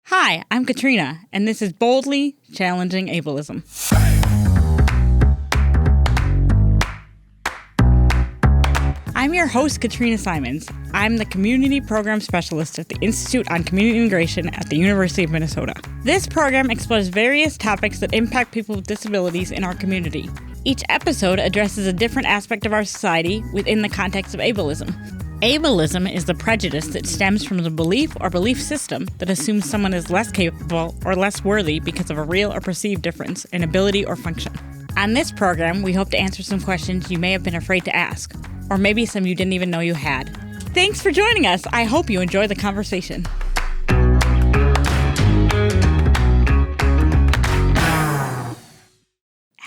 Hi, I'm Katrina, and this is Boldly Challenging Ableism. I'm your host, Katrina Simons. I'm the Community Program Specialist at the Institute on Community Integration at the University of Minnesota. This program explores various topics that impact people with disabilities in our community. Each episode addresses a different aspect of our society within the context of ableism. Ableism is the prejudice that stems from the belief or belief system that assumes someone is less capable or less worthy because of a real or perceived difference in ability or function. On this program, we hope to answer some questions you may have been afraid to ask, or maybe some you didn't even know you had. Thanks for joining us. I hope you enjoy the conversation.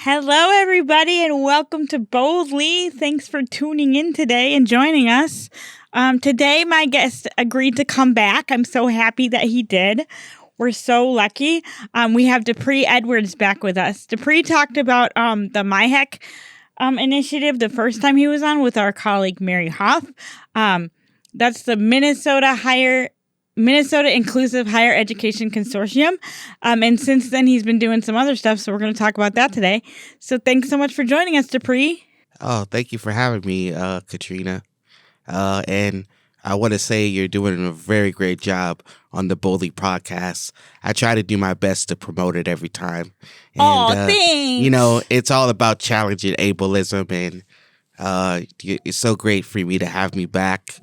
Hello, everybody, and welcome to Boldly. Thanks for tuning in today and joining us. Today, my guest agreed to come back. I'm so happy that he did. We're so lucky. We have Dupree Edwards back with us. Dupree talked about the MyHeck initiative the first time he was on with our colleague Mary Hoff. That's the Minnesota Inclusive Higher Education Consortium. And since then, he's been doing some other stuff, so we're going to talk about that today. So thanks so much for joining us, Dupree. Oh, thank you for having me, Katrina. And I want to say you're doing a very great job on the Boldly podcast. I try to do my best to promote it every time. And, thanks. You know, it's all about challenging ableism, and it's so great for me to have me back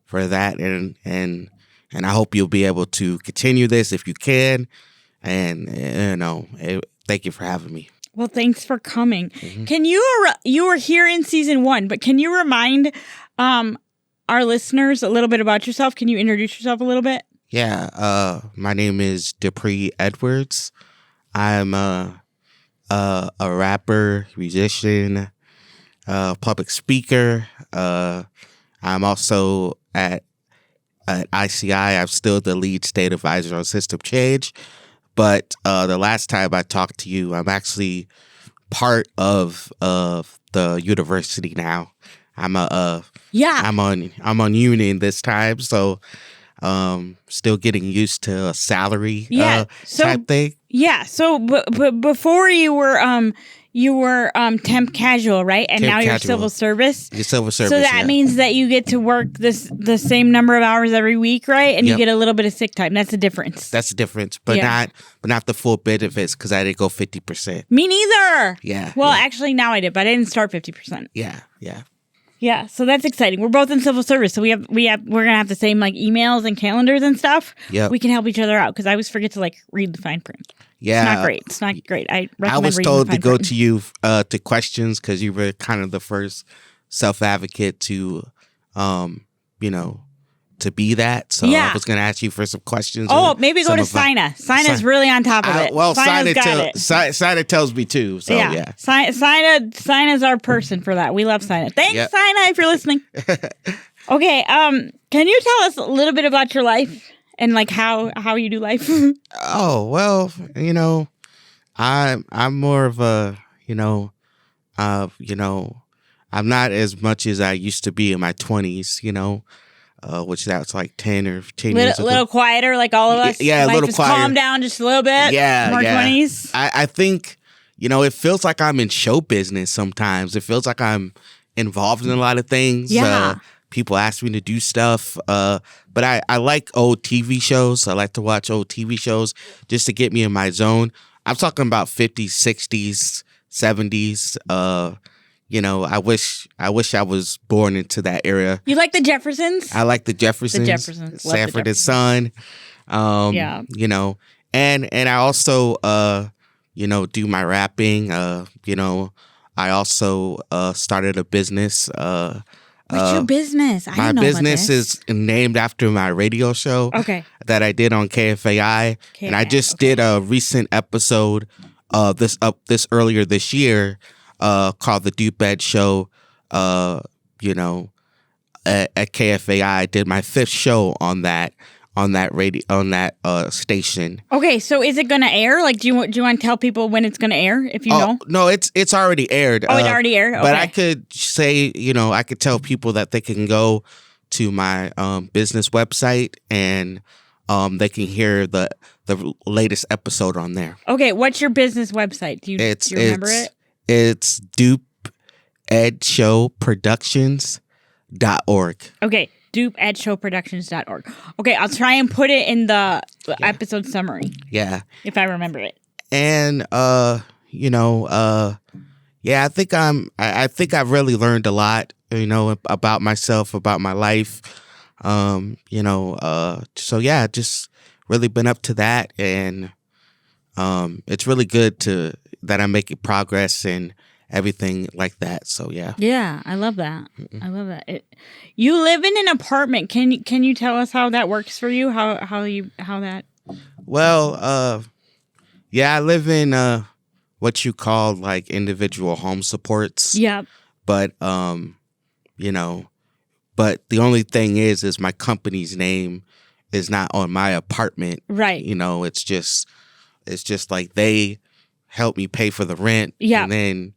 for that. And I hope you'll be able to continue this if you can. And, thank you for having me. Well, thanks for coming. Mm-hmm. Can you were here in season 1, but can you remind our listeners a little bit about yourself? Can you introduce yourself a little bit? Yeah. My name is Dupree Edwards. I'm a rapper, musician, public speaker. I'm also at ICI, I'm still the lead state advisor on system change. But the last time I talked to you, I'm actually part of the university now. I'm on union this time, so still getting used to a salary type thing. Yeah. So but before you were temp casual, right? And now you're civil service. You're civil service. So that means that you get to work the same number of hours every week, right? And you get a little bit of sick time. That's the difference. That's the difference, but not the full benefits because I didn't go 50%. Me neither. Yeah. Well, actually, now I did, but I didn't start 50%. Yeah. Yeah, so that's exciting. We're both in civil service, so we're gonna have the same like emails and calendars and stuff. Yeah, we can help each other out because I always forget to like read the fine print. Yeah, It's not great. I was told to go to you to questions because you were kind of the first self-advocate to, to be that. So I was going to ask you for some questions. Oh, maybe go to Sina. Sina's really on top of it. Well, Sina tells me too. So yeah. Sina's our person for that. We love Sina. Thanks, Sina, if you're listening. Okay. Can you tell us a little bit about your life and like how you do life? Oh, well, I'm more of a, I'm not as much as I used to be in my 20s, which that's like 10 or 10 years ago. A little quieter, like all of us. Yeah, a little quieter. Calm down just a little bit. Yeah, more 20s. I think, it feels like I'm in show business sometimes. It feels like I'm involved in a lot of things. Yeah. People ask me to do stuff. But I like old TV shows. I like to watch old TV shows just to get me in my zone. I'm talking about 50s, 60s, 70s. I wish I was born into that era. You like the Jeffersons? I like the Jeffersons. Sanford and Son. And I also do my rapping. I also started a business. What's your business? My business is named after my radio show that I did on KFAI. And I just did a recent episode this earlier this year called The Dupree Edwards Show, at KFAI. I did my 5th show on that station. Okay, so is it going to air? Like, do you want to tell people when it's going to air? If you know? No, it's already aired. Oh, it already aired. Okay. But I could say, I could tell people that they can go to my business website and they can hear the latest episode on there. Okay, what's your business website? Do you remember it? It's dupeedshowproductions.org. Okay, dupeedshowproductions.org. Okay, I'll try and put it in the episode summary. Yeah. If I remember it. And I think I think I've really learned a lot, about myself, about my life. So yeah, just really been up to that, and it's really good that I'm making progress and everything like that. So yeah. Yeah, I love that. I love that. You live in an apartment. Can you tell us how that works for you? How that? Well, yeah, I live in what you call like individual home supports. Yeah. But but the only thing is my company's name is not on my apartment. Right. It's just like they help me pay for the rent. Yeah. And then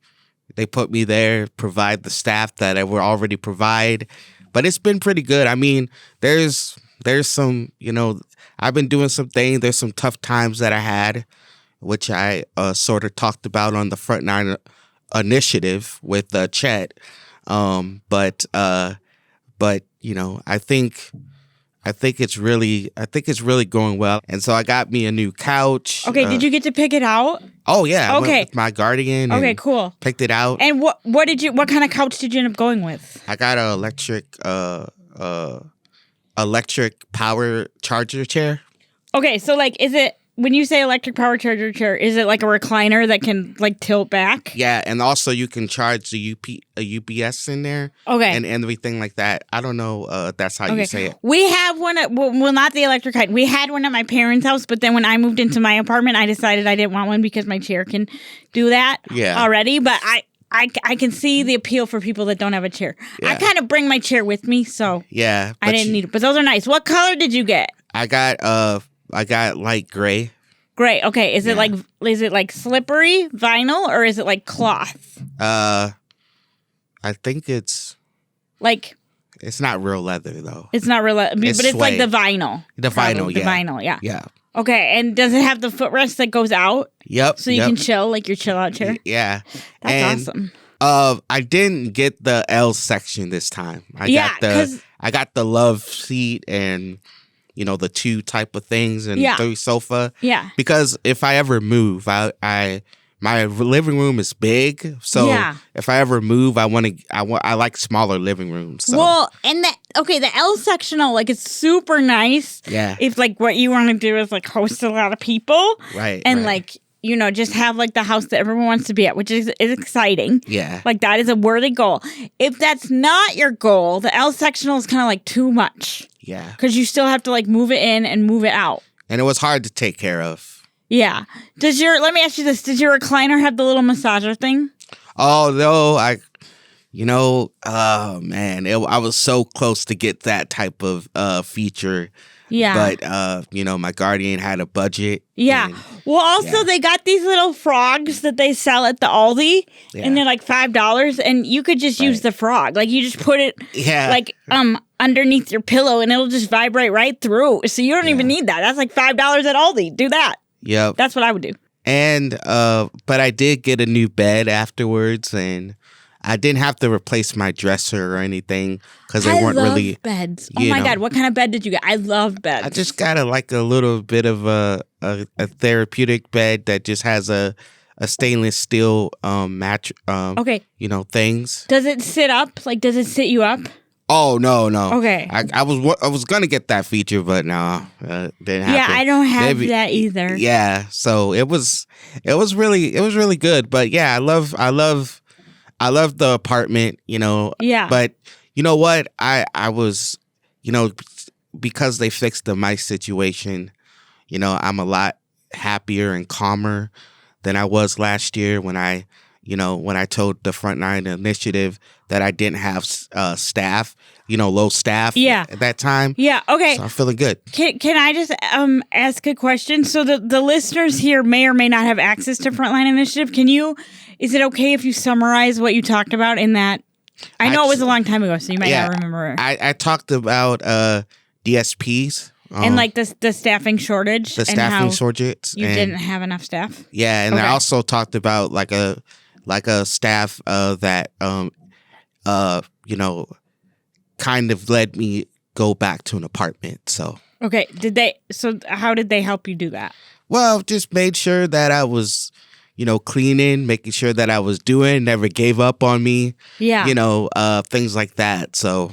they put me there, provide the staff that I would already provide. But it's been pretty good. I mean, there's some, I've been doing some things. There's some tough times that I had, which I sort of talked about on the Frontline initiative with Chet. But I think it's really going well. And so I got me a new couch. Okay, did you get to pick it out? Oh yeah. Okay. I went with my guardian. Okay, cool. Picked it out. And what kind of couch did you end up going with? I got an electric power charger chair. Okay, so is it, when you say electric power charger chair, is it like a recliner that can tilt back? Yeah, and also you can charge a UPS in there. Okay. And everything like that. I don't know if that's how you say it. We have one well, not the electric kind. We had one at my parents' house, but then when I moved into my apartment, I decided I didn't want one because my chair can do that already. But I can see the appeal for people that don't have a chair. Yeah. I kind of bring my chair with me, so yeah, I didn't need it. But those are nice. What color did you get? I got light gray. Gray. Okay. Is it like slippery vinyl or is it like cloth? I think it's it's not real leather though. It's not real leather, but it's like the vinyl. The vinyl, The vinyl, yeah. Yeah. Okay, and does it have the footrest that goes out? Yep. So you can chill, like your chill out chair? Yeah. That's awesome. I didn't get the L section this time. I got the love seat and the 2 type of things and 3 sofa. Yeah. Because if I ever move, my living room is big, so if I ever move, I like smaller living rooms. So. Well, and the L sectional, it's super nice. Yeah. If what you want to do is host a lot of people, right? And right. Just have the house that everyone wants to be at, which is exciting. Yeah. That is a worthy goal. If that's not your goal, the L sectional is kind of too much. Yeah. Because you still have to move it in and move it out. And it was hard to take care of. Yeah. Let me ask you this. Does your recliner have the little massager thing? Oh, no. Oh, man. I was so close to get that type of feature. Yeah. But, my guardian had a budget. Yeah. Well, also, they got these little frogs that they sell at the Aldi, and they're $5, and you could just use the frog. You just put it, underneath your pillow, and it'll just vibrate right through. So you don't even need that. That's $5 at Aldi. Do that. Yep. That's what I would do. And, but I did get a new bed afterwards, and I didn't have to replace my dresser or anything because they weren't really beds. Oh my God, what kind of bed did you get? I love beds. I just got a little bit of a therapeutic bed that just has a stainless steel match. Things. Does it sit up? Does it sit you up? Oh no. Okay. I was gonna get that feature, but no, didn't happen. Yeah, I don't have that either. Yeah, so it was really good. But yeah, I love the apartment, Yeah. But you know what? I was, because they fixed the mice situation, I'm a lot happier and calmer than I was last year when I told the Frontline Initiative that I didn't have staff, low staff at that time. Yeah, okay. So I'm feeling good. Can I just ask a question? So the listeners here may or may not have access to Frontline Initiative. Is it okay if you summarize what you talked about in that? I know it was a long time ago, so you might not remember. I talked about DSPs, And like the staffing shortage. The staffing shortage. You didn't have enough staff? Yeah, and I also talked about like a staff that kind of led me go back to an apartment. So okay, so how did they help you do that? Well, just made sure that I was, cleaning, making sure that I was doing, never gave up on me. Yeah. Things like that. So,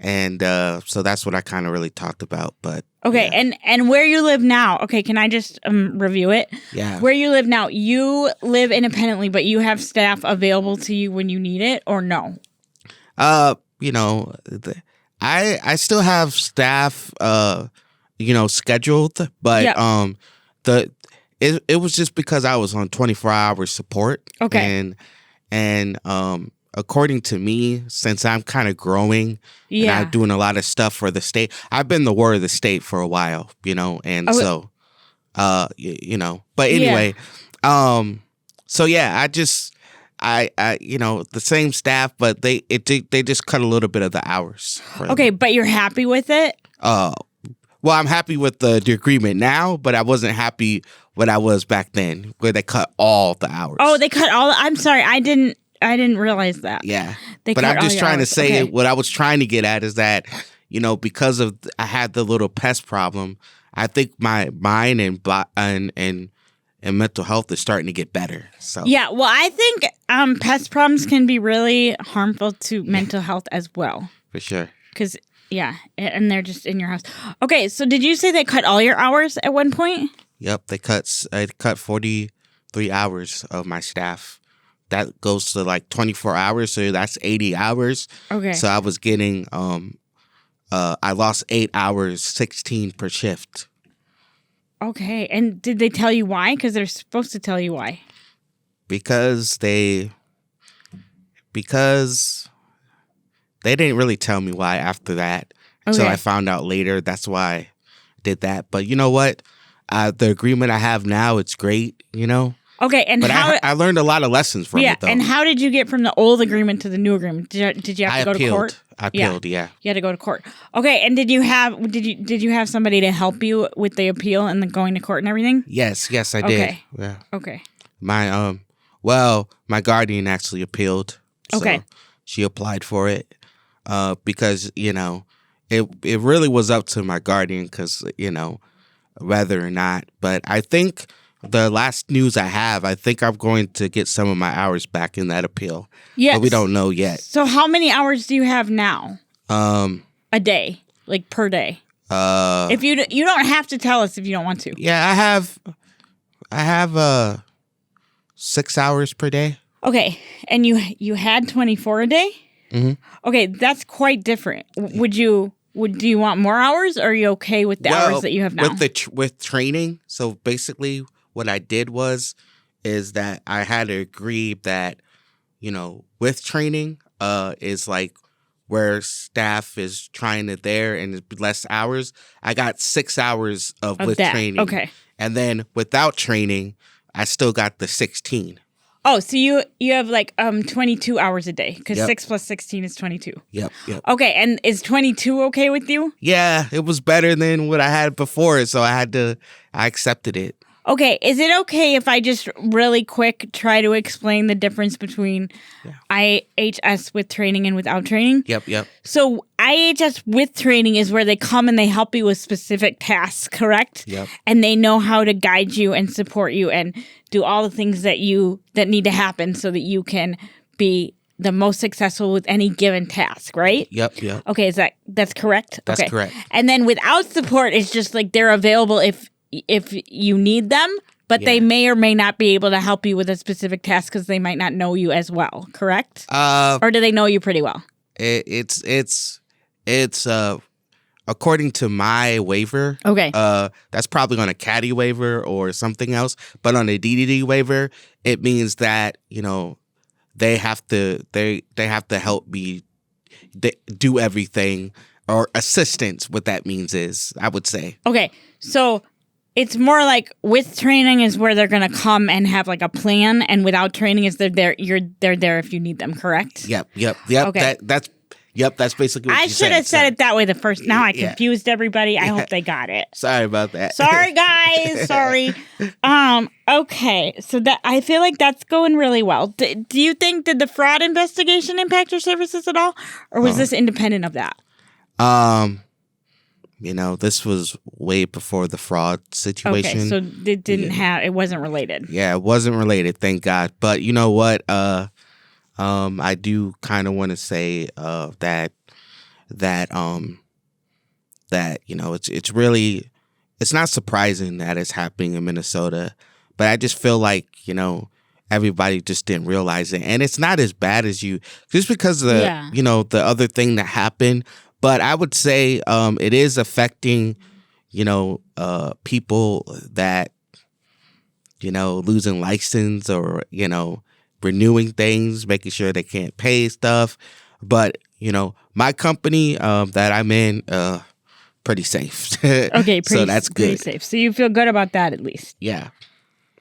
so that's what I kind of really talked about. But okay, yeah. and where you live now? Okay, can I just review it? Yeah. Where you live now, you live independently, but you have staff available to you when you need it, or no? I still have staff, scheduled, but it was just because I was on 24-hour support. Okay. And according to me, since I'm kind of growing and I'm doing a lot of stuff for the state, I've been the word of the state for a while, but anyway, so yeah, I the same staff, but they just cut a little bit of the hours. Okay, but you're happy with it? Well, I'm happy with the agreement now, but I wasn't happy when I was back then, where they cut all the hours. Oh, they cut all. I'm sorry, I didn't realize that. Yeah, but I'm just trying to say what I was trying to get at is that because of I had the little pest problem, I think my mind and mental health is starting to get better. So yeah, well, I think pest problems can be really harmful to mental health as well. For sure. Because and they're just in your house. Okay, so did you say they cut all your hours at one point? Yep, they cut 43 hours of my staff. That goes to like 24 hours, so that's 80 hours. Okay. So I was getting I lost 8 hours, 16 per shift. Okay, and did they tell you why? Because they're supposed to tell you why. Because they didn't really tell me why after that. Okay. So I found out later. That's why I did that. But you know what? The agreement I have now, it's great, Okay, and I learned a lot of lessons from it, though. And how did you get from the old agreement to the new agreement? Did you have to go to court? I appealed, yeah. You had to go to court. Okay, and did you have somebody to help you with the appeal and the going to court and everything? Yes, I did. Okay. Yeah. Okay. My my guardian actually appealed. So okay. She applied for it because it really was up to my guardian because whether or not. But I think the last news I have, I think I'm going to get some of my hours back in that appeal. Yes. But we don't know yet. So how many hours do you have now? A day, like per day. If you don't have to tell us if you don't want to. Yeah, I have 6 hours per day. Okay, and you had 24 a day? Mm-hmm. Okay, that's quite different. Do you want more hours, or are you okay with the hours that you have now? With training, so basically what I did is that I had to agree that, with training, is like where staff is trying to there and it's less hours. I got 6 hours with that. training. Okay. And then without training, I still got the 16. Oh, so you have like 22 hours a day because 6 plus 16 is 22. Yep. Okay, and is 22 okay with you? Yeah, it was better than what I had before, so I accepted it. Okay, is it okay if I just really quick try to explain the difference between IHS with training and without training? Yep. So IHS with training is where they come and they help you with specific tasks, correct? Yep. And they know how to guide you and support you and do all the things that need to happen so that you can be the most successful with any given task, right? Yep. Okay, that's correct? That's correct. And then without support, it's just like they're available if you need them, but they may or may not be able to help you with a specific task because they might not know you as well, correct? Or do they know you pretty well? It's according to my waiver. Okay. That's probably on a caddy waiver or something else, but on a DDD waiver, it means that they have to help me do everything, or assistance. What that means is, I would say. Okay, so. It's more like with training is where they're going to come and have like a plan, and without training is they're there if you need them, correct? Yep. Okay. Yep, that's basically what I you should have said it that way the first. Now I Yeah. confused everybody. I hope they got it. Sorry about that. Sorry, guys. Sorry. Okay. So that I feel like that's going really well. Do you think did the fraud investigation impact your services at all, or was this independent of that? This was way before the fraud situation. Okay, so it didn't have. It wasn't related. Yeah, it wasn't related, thank God. But you know what? I do kind of want to say that it's really, it's not surprising that it's happening in Minnesota, but I just feel like everybody just didn't realize it, and it's not as bad as just because of the other thing that happened. But I would say it is affecting people that losing license or renewing things, making sure they can't pay stuff. But my company that I'm in, pretty safe. Okay, so that's good. Pretty safe. So you feel good about that at least. Yeah.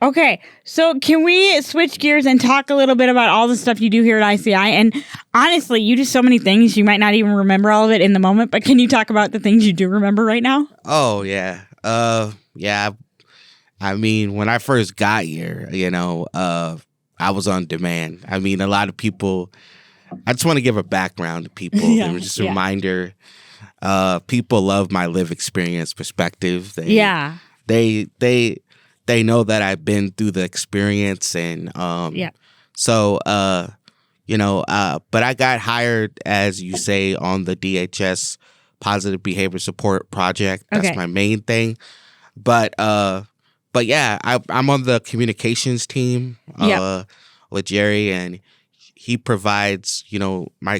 Okay, so can we switch gears and talk a little bit about all the stuff you do here at ICI? And honestly, you do so many things, you might not even remember all of it in the moment, but can you talk about the things you do remember right now? Oh, yeah. Yeah. I mean, when I first got here, I was on demand. I mean, a lot of people, I just want to give a background to people. And just a reminder, people love my live experience perspective. They know that I've been through the experience, and but I got hired, as you say, on the DHS Positive Behavior Support Project. That's my main thing. But yeah, I'm on the communications team with Jerry, and he provides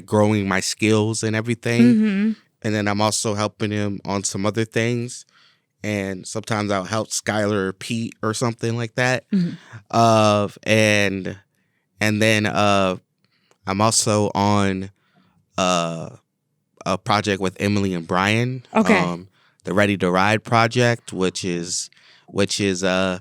growing my skills and everything. Mm-hmm. And then I'm also helping him on some other things. And sometimes I'll help Skylar or Pete or something like that. Mm-hmm. And then I'm also on a project with Emily and Brian. Okay. The Ready to Ride project, which is they're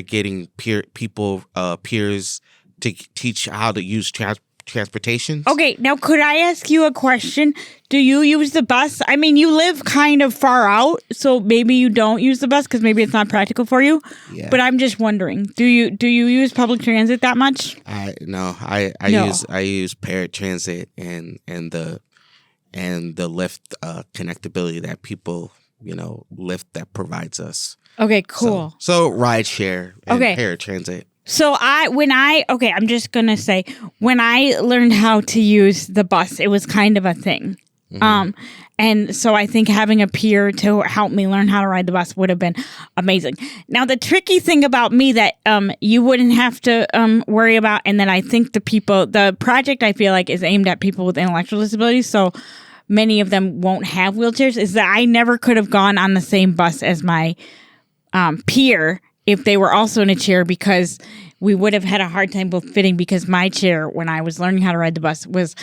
getting peers to teach how to use transportation. Okay, now could I ask you a question? Do you use the bus? I mean, you live kind of far out, so maybe you don't use the bus because maybe it's not practical for you. Yeah. But I'm just wondering, do you use public transit that much? I use paratransit and the Lyft connectability that people Lyft that provides us. Okay, cool. So ride share and paratransit. So I'm just going to say, when I learned how to use the bus, it was kind of a thing. Mm-hmm. And so I think having a peer to help me learn how to ride the bus would have been amazing. Now, the tricky thing about me that you wouldn't have to worry about, and then I think the project I feel like is aimed at people with intellectual disabilities, so many of them won't have wheelchairs, is that I never could have gone on the same bus as my peer if they were also in a chair, because we would have had a hard time both fitting, because my chair, when I was learning how to ride the bus, was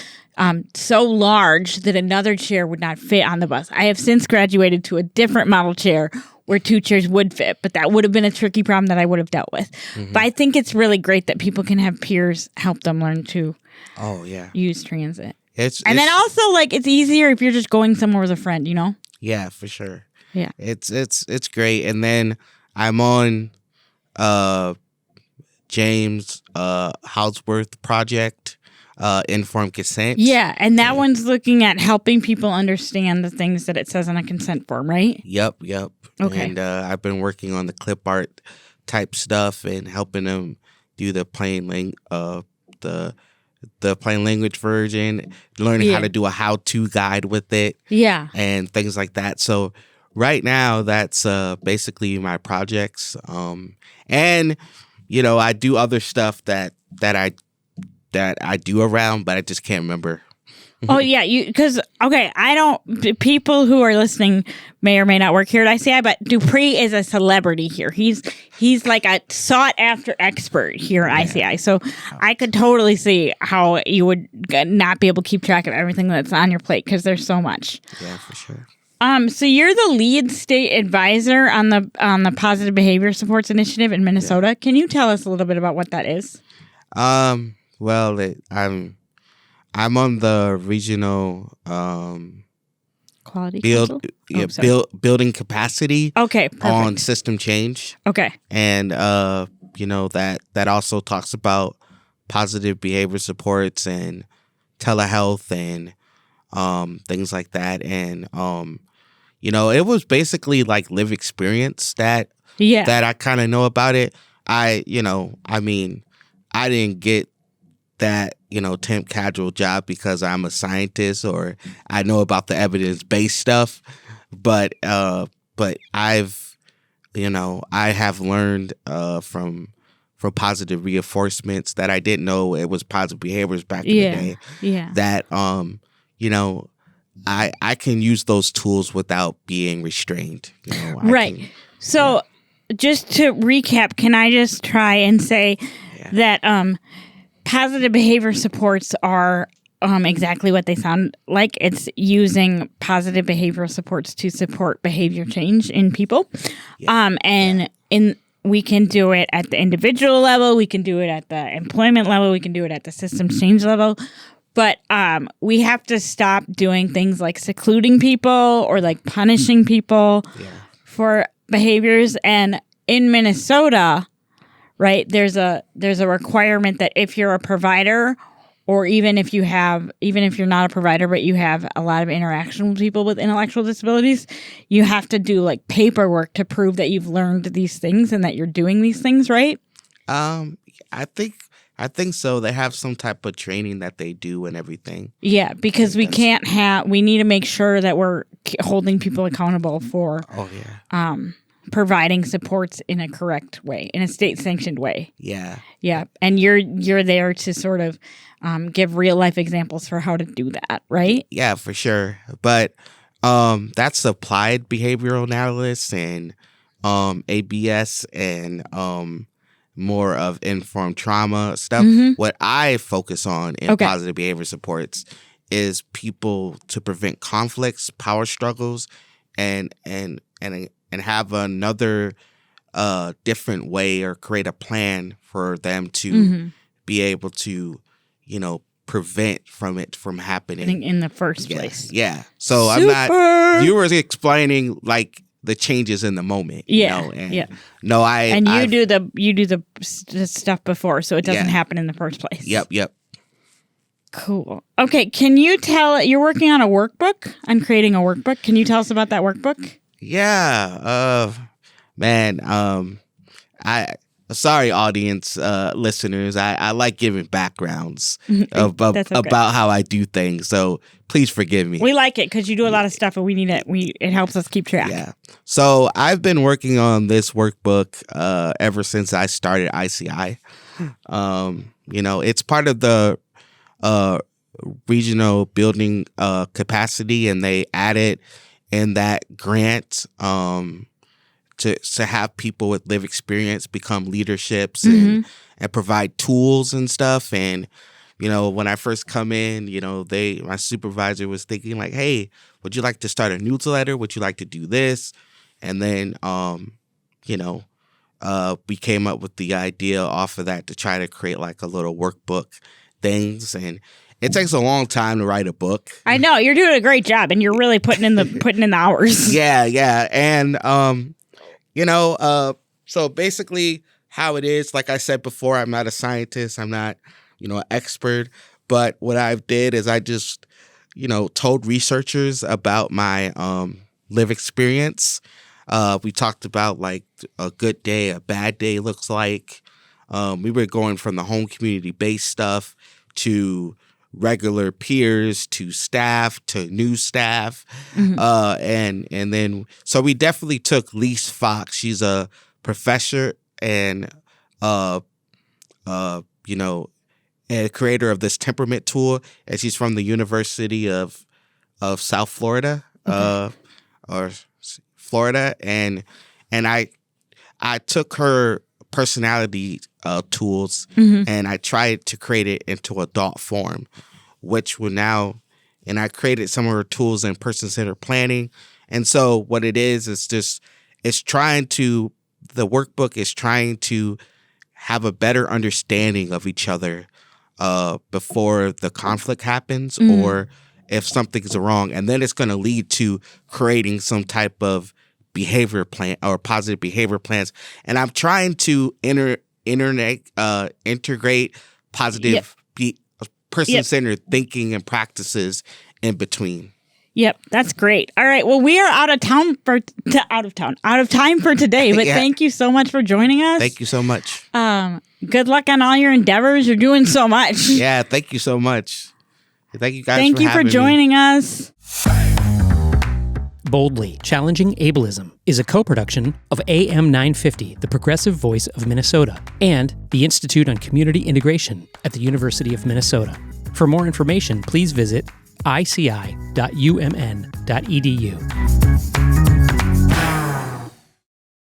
so large that another chair would not fit on the bus. I have since graduated to a different model chair where two chairs would fit, but that would have been a tricky problem that I would have dealt with. Mm-hmm. But I think it's really great that people can have peers help them learn to use transit. And then also, like, it's easier if you're just going somewhere with a friend, Yeah, for sure. Yeah. It's great. And then I'm on James Houseworth project, Informed Consent. Yeah, and that one's looking at helping people understand the things that it says on a consent form, right? Yep. Okay. And I've been working on the clip art type stuff and helping them do the plain language version, learning how to do a how-to guide with it. Yeah. And things like that. So right now, that's basically my projects. And I do other stuff that I do around, but I just can't remember. Oh yeah, people who are listening may or may not work here at ICI, but Dupree is a celebrity here. He's like a sought after expert here at ICI. So I could totally see how you would not be able to keep track of everything that's on your plate, because there's so much. Yeah, for sure. So you're the lead state advisor on the Positive Behavior Supports Initiative in Minnesota. Yeah. Can you tell us a little bit about what that is? Well, I'm on the regional Quality Council? building capacity. Okay, perfect. On system change. Okay. And that also talks about positive behavior supports and telehealth and things like that. And it was basically like live experience that I kind of know about it. I didn't get that, temp casual job because I'm a scientist or I know about the evidence-based stuff. But I've, I have learned from positive reinforcements that I didn't know it was positive behaviors back in the day. Yeah. That, I can use those tools without being restrained. Right. So just to recap, can I just try and say that positive behavior supports are exactly what they sound like. It's using positive behavioral supports to support behavior change in people. We can do it at the individual level. We can do it at the employment level. We can do it at the systems change level. But we have to stop doing things like secluding people or like punishing people for behaviors. And in Minnesota, right, there's a requirement that if you're a provider, or even if you're not a provider, but you have a lot of interaction with people with intellectual disabilities, you have to do like paperwork to prove that you've learned these things and that you're doing these things, right? I think so. They have some type of training that they do and everything. Yeah, because we need to make sure that we're holding people accountable for providing supports in a correct way, in a state-sanctioned way. Yeah. Yeah, and you're there to sort of give real-life examples for how to do that, right? Yeah, for sure. But that's applied behavioral analysis and ABS and more of informed trauma stuff. Mm-hmm. What I focus on in positive behavior supports is people to prevent conflicts, power struggles, and have another different way or create a plan for them to be able to, prevent from happening in the first place. Yeah. So you were explaining like the changes in the moment. Yeah. No, you do the stuff before, so it doesn't happen in the first place. Yep. Cool. Okay. Can you you're working on a workbook? I'm creating a workbook. Can you tell us about that workbook? Yeah. Man. Sorry, audience, listeners. I like giving backgrounds about how I do things. So please forgive me. We like it because you do a lot of stuff, and we need it. It helps us keep track. Yeah. So I've been working on this workbook ever since I started ICI. It's part of the regional building capacity, and they added in that grant to have people with lived experience become leaderships and provide tools and stuff. And, when I first come in, my supervisor was thinking like, hey, would you like to start a newsletter? Would you like to do this? And then, we came up with the idea off of that to try to create like a little workbook things. And it takes a long time to write a book. I know you're doing a great job, and you're really putting in the hours. Yeah. And, so basically how it is, like I said before, I'm not a scientist. I'm not, an expert. But what I did is I just, told researchers about my live experience. We talked about like a good day, a bad day looks like. We were going from the home community-based stuff to regular peers to staff to new staff. And then so we definitely took Lise Fox. She's a professor and a creator of this temperament tool, and she's from the University of South Florida or Florida, and I took her personality tools and I tried to create it into adult form, which will now, and I created some of her tools in person-centered planning. And so what it is just, the workbook is trying to have a better understanding of each other before the conflict happens, or if something's wrong, and then it's going to lead to creating some type of behavior plan or positive behavior plans. And I'm trying to integrate positive person-centered thinking and practices in between. Yep, that's great. All right, well, we are out of time for today, but thank you so much for joining us. Thank you so much. Good luck on all your endeavors. You're doing so much. Yeah, thank you so much. Thank you guys Thank you for joining us. Boldly Challenging Ableism is a co-production of AM 950, the progressive voice of Minnesota, and the Institute on Community Integration at the University of Minnesota. For more information, please visit ici.umn.edu.